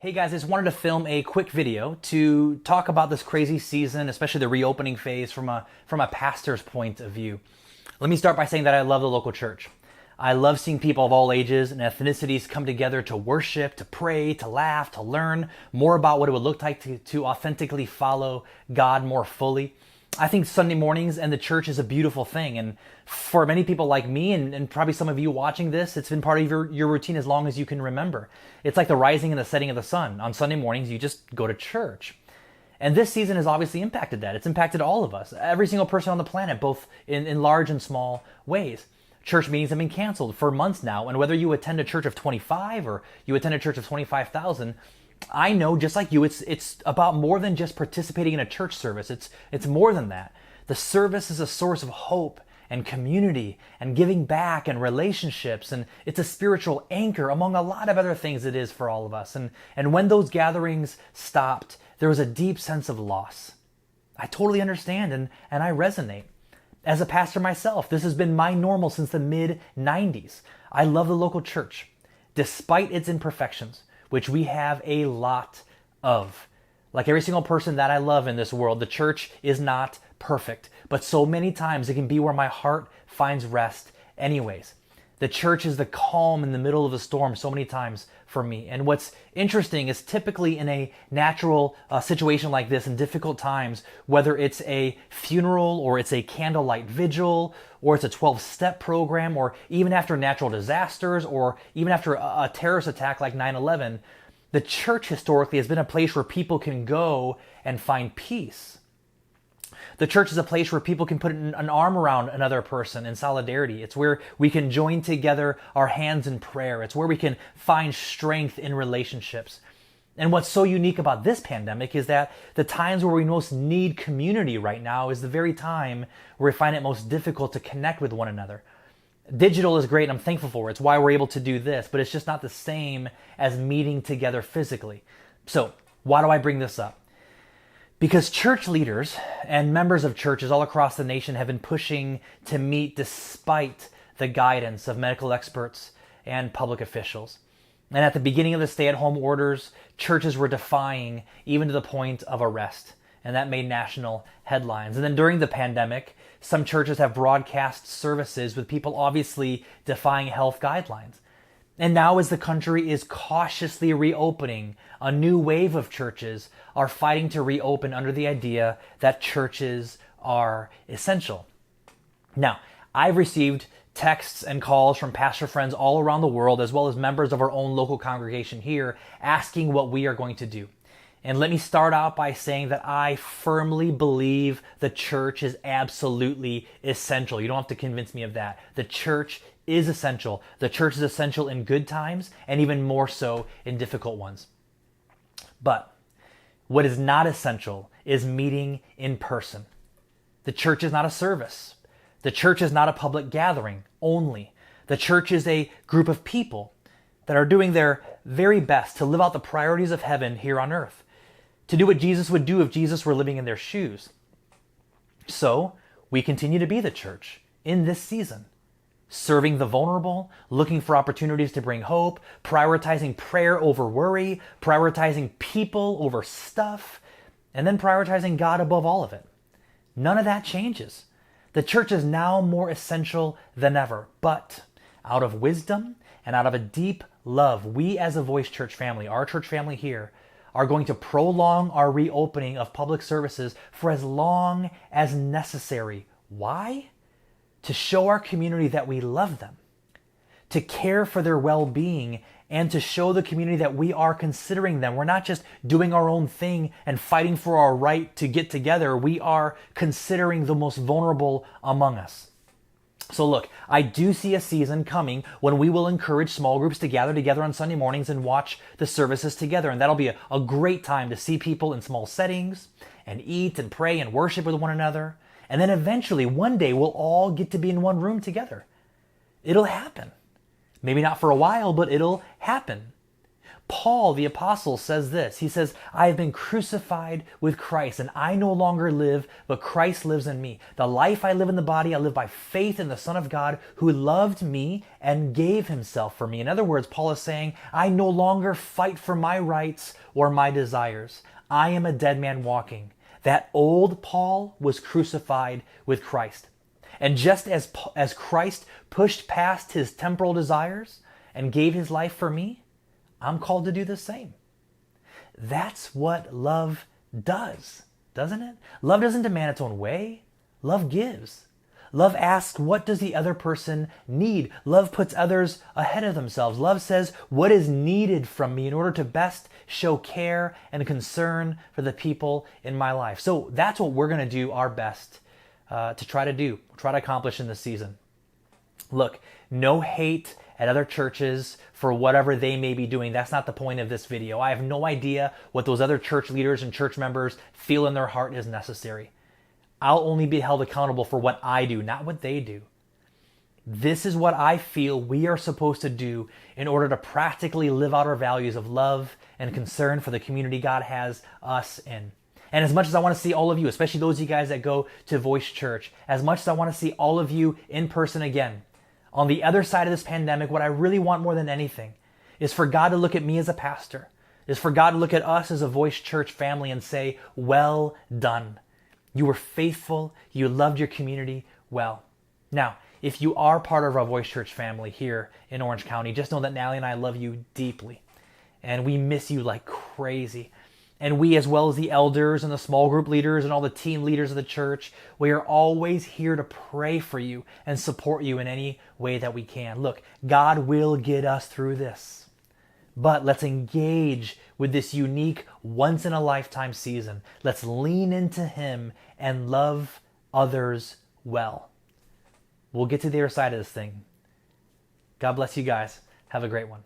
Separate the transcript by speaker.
Speaker 1: Hey guys, I just wanted to film a quick video to talk about this crazy season, especially the reopening phase from a pastor's point of view. Let me start by saying that I love the local church. I love seeing people of all ages and ethnicities come together to worship, to pray, to laugh, to learn more about what it would look like to authentically follow God more fully. I think Sunday mornings and the church is a beautiful thing. And for many people like me, and probably some of you watching this, it's been part of your routine as long as you can remember. It's like the rising and the setting of the sun. On Sunday mornings, you just go to church. And this season has obviously impacted that. It's impacted all of us, every single person on the planet, both in large and small ways. Church meetings have been canceled for months now. And whether you attend a church of 25 or you attend a church of 25,000, I know, just like you, it's about more than just participating in a church service. It's more than that. The service is a source of hope and community and giving back and relationships, and it's a spiritual anchor among a lot of other things it is for all of us. And when those gatherings stopped, there was a deep sense of loss. I totally understand and I resonate. As a pastor myself, this has been my normal since the mid-90s. I love the local church, despite its imperfections, which we have a lot of. Like every single person that I love in this world, the church is not perfect, but so many times it can be where my heart finds rest anyways. The church is the calm in the middle of the storm so many times for me. And what's interesting is typically in a natural situation like this, in difficult times, whether it's a funeral or it's a candlelight vigil or it's a 12-step program, or even after natural disasters or even after a terrorist attack like 9/11, the church historically has been a place where people can go and find peace. The church is a place where people can put an arm around another person in solidarity. It's where we can join together our hands in prayer. It's where we can find strength in relationships. And what's so unique about this pandemic is that the times where we most need community right now is the very time where we find it most difficult to connect with one another. Digital is great and I'm thankful for it. It's why we're able to do this, but it's just not the same as meeting together physically. So why do I bring this up? Because church leaders and members of churches all across the nation have been pushing to meet despite the guidance of medical experts and public officials. And at the beginning of the stay-at-home orders, churches were defying even to the point of arrest. And that made national headlines. And then during the pandemic, some churches have broadcast services with people obviously defying health guidelines. And now as the country is cautiously reopening, a new wave of churches are fighting to reopen under the idea that churches are essential. Now, I've received texts and calls from pastor friends all around the world, as well as members of our own local congregation here, asking what we are going to do. And let me start out by saying that I firmly believe the church is absolutely essential. You don't have to convince me of that. The church is essential. The church is essential in good times and even more so in difficult ones. But what is not essential is meeting in person. The church is not a service. The church is not a public gathering only. The church is a group of people that are doing their very best to live out the priorities of heaven here on earth, to do what Jesus would do if Jesus were living in their shoes. So we continue to be the church in this season, serving the vulnerable, looking for opportunities to bring hope, prioritizing prayer over worry, prioritizing people over stuff, and then prioritizing God above all of it. None of that changes. The church is now more essential than ever, but out of wisdom and out of a deep love, we as a Voice Church family, our church family here, are going to prolong our reopening of public services for as long as necessary. Why? To show our community that we love them, to care for their well-being, and to show the community that we are considering them. We're not just doing our own thing and fighting for our right to get together. We are considering the most vulnerable among us. So look, I do see a season coming when we will encourage small groups to gather together on Sunday mornings and watch the services together. And that'll be a great time to see people in small settings and eat and pray and worship with one another. And then eventually, one day, we'll all get to be in one room together. It'll happen. Maybe not for a while, but it'll happen. Paul, the apostle, says this. He says, I have been crucified with Christ, and I no longer live, but Christ lives in me. The life I live in the body, I live by faith in the Son of God who loved me and gave himself for me. In other words, Paul is saying, I no longer fight for my rights or my desires. I am a dead man walking. That old Paul was crucified with Christ. And just as Christ pushed past his temporal desires and gave his life for me, I'm called to do the same. That's what love does, doesn't it? Love doesn't demand its own way. Love gives. Love asks, what does the other person need? Love puts others ahead of themselves. Love says, what is needed from me in order to best show care and concern for the people in my life? So that's what we're going to do our best to try to accomplish in this season. Look, no hate at other churches for whatever they may be doing. That's not the point of this video. I have no idea what those other church leaders and church members feel in their heart is necessary. I'll only be held accountable for what I do, not what they do. This is what I feel we are supposed to do in order to practically live out our values of love and concern for the community God has us in. And as much as I want to see all of you, especially those of you guys that go to Voice Church, as much as I want to see all of you in person again, on the other side of this pandemic, what I really want more than anything is for God to look at me as a pastor, is for God to look at us as a Voice Church family and say, well done. You were faithful. You loved your community well. Now, if you are part of our Voice Church family here in Orange County, just know that Natalie and I love you deeply. And we miss you like crazy. And we, as well as the elders and the small group leaders and all the team leaders of the church, we are always here to pray for you and support you in any way that we can. Look, God will get us through this. But let's engage with this unique once-in-a-lifetime season. Let's lean into Him and love others well. We'll get to the other side of this thing. God bless you guys. Have a great one.